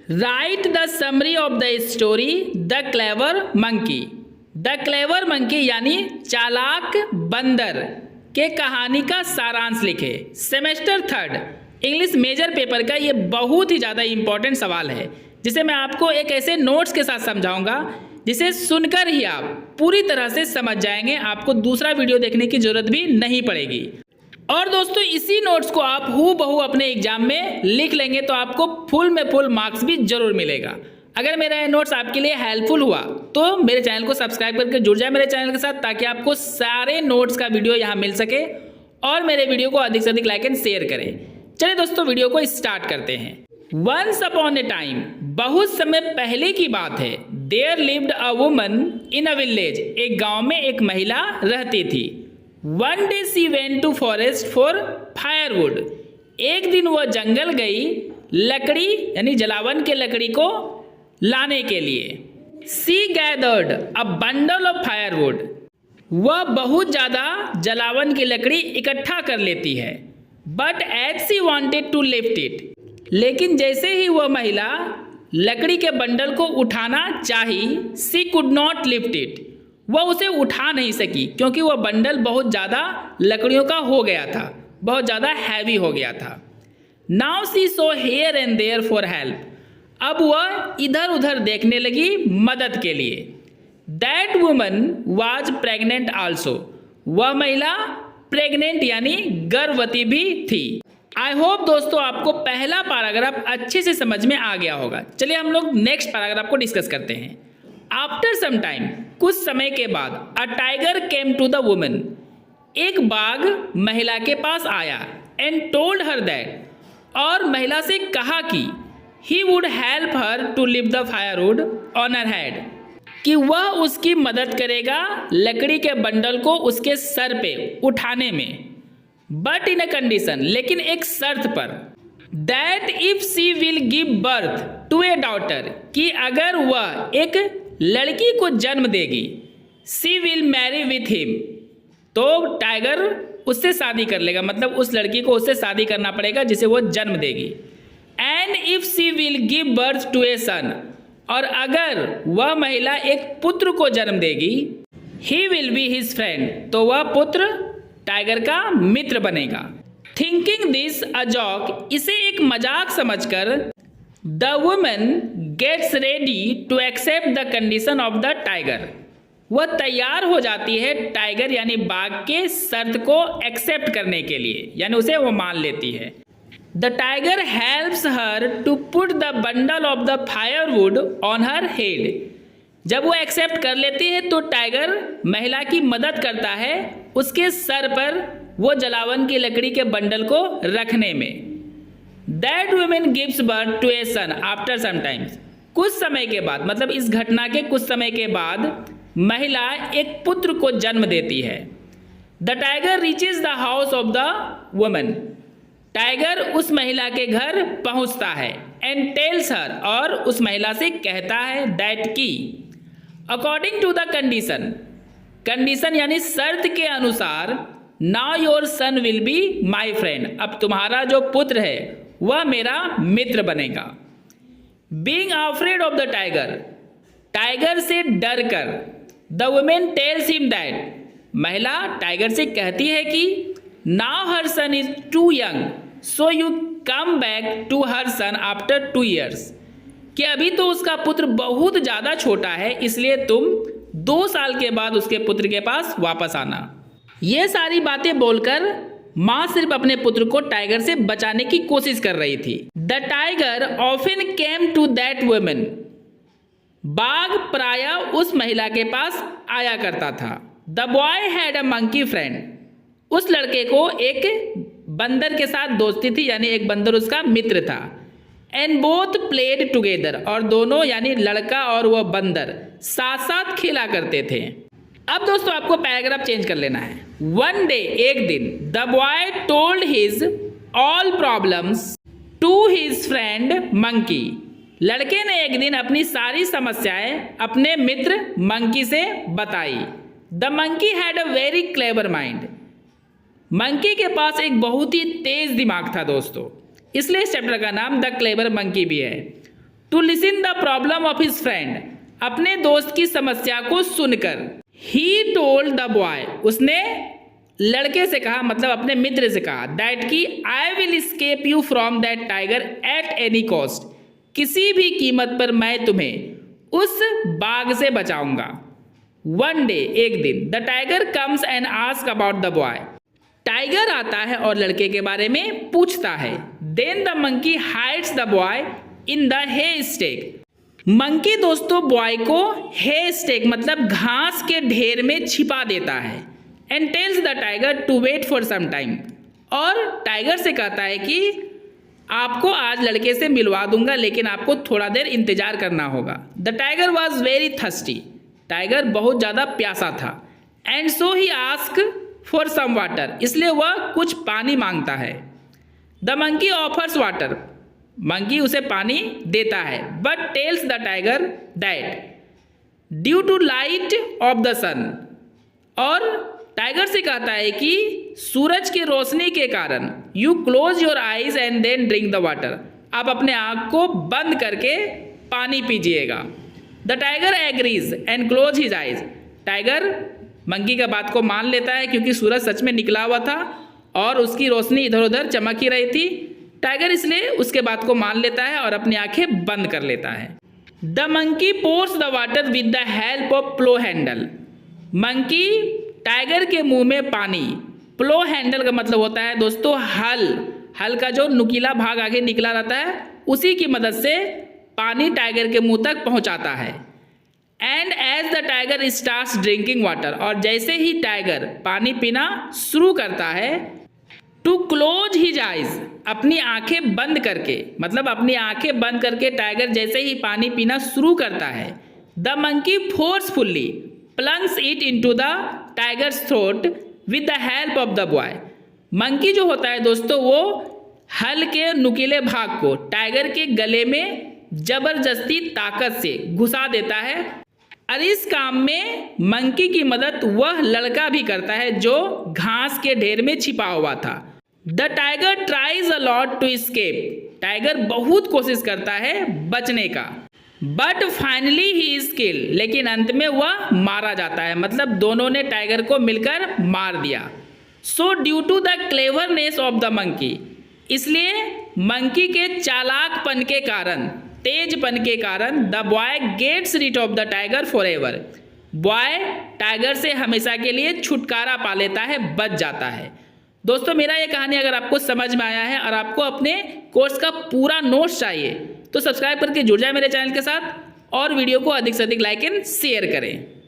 Right the summary of the story the clever monkey. The clever monkey यानी चालाक बंदर के कहानी का सारांश लिखे। सेमेस्टर 3 इंग्लिश मेजर पेपर का ये बहुत ही ज़्यादा इम्पोर्टेंट सवाल है, जिसे मैं आपको एक ऐसे नोट्स के साथ समझाऊंगा जिसे सुनकर ही आप पूरी तरह से समझ जाएंगे। आपको दूसरा वीडियो देखने की जरूरत भी नहीं पड़ेगी। और दोस्तों, इसी नोट्स को आप हूबहू अपने एग्जाम में लिख लेंगे तो आपको फुल में फुल मार्क्स भी जरूर मिलेगा। अगर मेरा ये नोट्स आपके लिए हेल्पफुल हुआ तो मेरे चैनल को सब्सक्राइब करके जुड़ जाए मेरे चैनल के साथ, ताकि आपको सारे नोट्स का वीडियो यहाँ मिल सके। और मेरे वीडियो को अधिक से अधिक लाइक एंड शेयर करें। चलिए दोस्तों, वीडियो को स्टार्ट करते हैं। वंस अपॉन ए टाइम, बहुत समय पहले की बात है, there lived a woman in a village, एक गांव में एक महिला रहती थी। One day she went to forest for firewood, एक दिन वह जंगल गई लकड़ी यानी जलावन के लकड़ी को लाने के लिए। She gathered a bundle of firewood, वह बहुत ज़्यादा जलावन की लकड़ी इकट्ठा कर लेती है। But as she wanted to lift it, लेकिन जैसे ही वह महिला लकड़ी के बंडल को उठाना चाही, सी कुड नॉट लिफ्ट इट, वह उसे उठा नहीं सकी क्योंकि वह बंडल बहुत ज़्यादा लकड़ियों का हो गया था, बहुत ज़्यादा हैवी हो गया था। Now she saw here and there for help, अब वह इधर उधर देखने लगी मदद के लिए। That woman was pregnant also, वह महिला प्रेग्नेंट यानी गर्भवती भी थी। आई होप दोस्तों आपको पहला पैराग्राफ अच्छे से समझ में आ गया होगा। चलिए हम लोग नेक्स्ट पैराग्राफ को डिस्कस करते हैं। आफ्टर सम टाइम, कुछ समय के बाद, a tiger came to the woman, एक बाघ महिला के पास आया। एंड टोल्ड हर दैट, और महिला से कहा कि he would help her to lift the firewood on her head, कि वह उसकी मदद करेगा लकड़ी के बंडल को उसके सर पे उठाने में। बट इन अ कंडीशन, लेकिन एक शर्त पर, that if she will give birth to a daughter, कि अगर वह एक लड़की को जन्म देगी, she will marry with him, तो टाइगर उससे शादी कर लेगा, मतलब उस लड़की को उससे शादी करना पड़ेगा जिसे वो जन्म देगी। And if she will give birth to a son, और अगर वह महिला एक पुत्र को जन्म देगी, he will be his friend, तो वह पुत्र टाइगर का मित्र बनेगा। थिंकिंग दिस अ जॉक, इसे एक मजाक समझकर, the woman gets ready to accept the condition of the tiger, वह तैयार हो जाती है टाइगर यानी बाघ के शर्त को एक्सेप्ट करने के लिए, यानी उसे वो मान लेती है। The tiger helps her to put the bundle of the firewood on her head, जब वो एक्सेप्ट कर लेती है तो टाइगर महिला की मदद करता है उसके सर पर वो जलावन की लकड़ी के बंडल को रखने में। That women gives birth to a son after some times, कुछ समय के बाद, मतलब इस घटना के कुछ समय के बाद महिला एक पुत्र को जन्म देती है। The tiger reaches the house of the woman, tiger उस महिला के घर पहुंचता है। एंड टेल्स हर, और उस महिला से कहता है, दैट की according to the condition, condition यानी शर्त के अनुसार, now your son will be my friend, अब तुम्हारा जो पुत्र है वह मेरा मित्र बनेगा। Being afraid of the tiger, tiger से डर कर, the women tells him that, महिला टाइगर से कहती है कि now her son is too young so you come back to her son after 2 years, कि अभी तो उसका पुत्र बहुत ज़्यादा छोटा है, इसलिए तुम 2 साल के बाद उसके पुत्र के पास वापस आना। ये सारी बातें बोलकर माँ सिर्फ अपने पुत्र को टाइगर से बचाने की कोशिश कर रही थी। The tiger often came to that women, बाघ प्रायः उस महिला के पास आया करता था। The boy had a monkey friend, उस लड़के को एक बंदर के साथ दोस्ती थी, यानी एक बंदर उसका मित्र था। एंड बोथ प्लेड टुगेदर, और दोनों यानी लड़का और वह बंदर साथ साथ खेला करते थे। अब दोस्तों आपको पैराग्राफ चेंज कर लेना है। वन डे, एक दिन, the boy told his all problems to his friend monkey, लड़के ने एक दिन अपनी सारी समस्याएं अपने मित्र मंकी से बताई। The monkey had a very clever mind, monkey के पास एक बहुत ही तेज दिमाग था दोस्तों, इसलिए इस चैप्टर का नाम द क्लेवर मंकी भी है। To listen the problem of his friend, अपने दोस्त की समस्या को सुनकर। ही टोल्ड द बॉय, उसने लड़के से कहा, मतलब अपने मित्र से कहा, दैट की I will escape you from that tiger at any cost, किसी भी कीमत पर मैं तुम्हें उस बाघ से बचाऊंगा। वन डे, एक दिन, the tiger comes and ask about the boy, tiger आता है और लड़के के बारे में पूछता है। Then the monkey hides the boy in the haystack, monkey दोस्तों बॉय को हे स्टेक मतलब घास के ढेर में छिपा देता है। And tells the tiger to wait for some time, और टाइगर से कहता है कि आपको आज लड़के से मिलवा दूंगा, लेकिन आपको थोड़ा देर इंतजार करना होगा। The tiger was very thirsty, tiger बहुत ज़्यादा प्यासा था। And so he ask for some water, इसलिए वह कुछ पानी मांगता है। The monkey offers water, monkey उसे पानी देता है। But tells the tiger that due to light of the sun, और टाइगर से कहता है कि सूरज की रोशनी के कारण you close your eyes and then drink the water, आप अपने आँख को बंद करके पानी पीजिएगा। The tiger agrees and close his eyes, tiger monkey का बात को मान लेता है क्योंकि सूरज सच में निकला हुआ था और उसकी रोशनी इधर उधर चमक ही रही थी। टाइगर इसलिए उसके बात को मान लेता है और अपनी आंखें बंद कर लेता है। The monkey pours the water with the help of plough handle, monkey tiger के मुंह में पानी, प्लो हैंडल का मतलब होता है दोस्तों हल का जो नुकीला भाग आगे निकला रहता है, उसी की मदद से पानी टाइगर के मुंह तक पहुंचाता है। And as the tiger starts drinking water, और जैसे ही टाइगर पानी पीना शुरू करता है, टू क्लोज हिज आइज, अपनी आंखें बंद करके, मतलब अपनी आंखें बंद करके टाइगर जैसे ही पानी पीना शुरू करता है, the monkey forcefully plunges it into the tigers throat with the help of the boy, monkey जो होता है दोस्तों वो हल के नुकीले भाग को टाइगर के गले में जबरदस्ती ताकत से घुसा देता है। और इस काम में मंकी की मदद वह लड़का भी करता है जो घास के ढेर में छिपा हुआ था। The tiger tries a lot to escape, tiger बहुत कोशिश करता है बचने का। But finally he is killed, लेकिन अंत में वह मारा जाता है, मतलब दोनों ने टाइगर को मिलकर मार दिया। So due to the cleverness of the monkey, इसलिए मंकी के चालाकपन के कारण, तेजपन के कारण, the boy gets rid of the tiger for ever, boy tiger से हमेशा के लिए छुटकारा पा लेता है, बच जाता है। दोस्तों मेरा ये कहानी अगर आपको समझ में आया है और आपको अपने कोर्स का पूरा नोट्स चाहिए तो सब्सक्राइब करके जुड़ जाए मेरे चैनल के साथ और वीडियो को अधिक से अधिक लाइक एंड शेयर करें।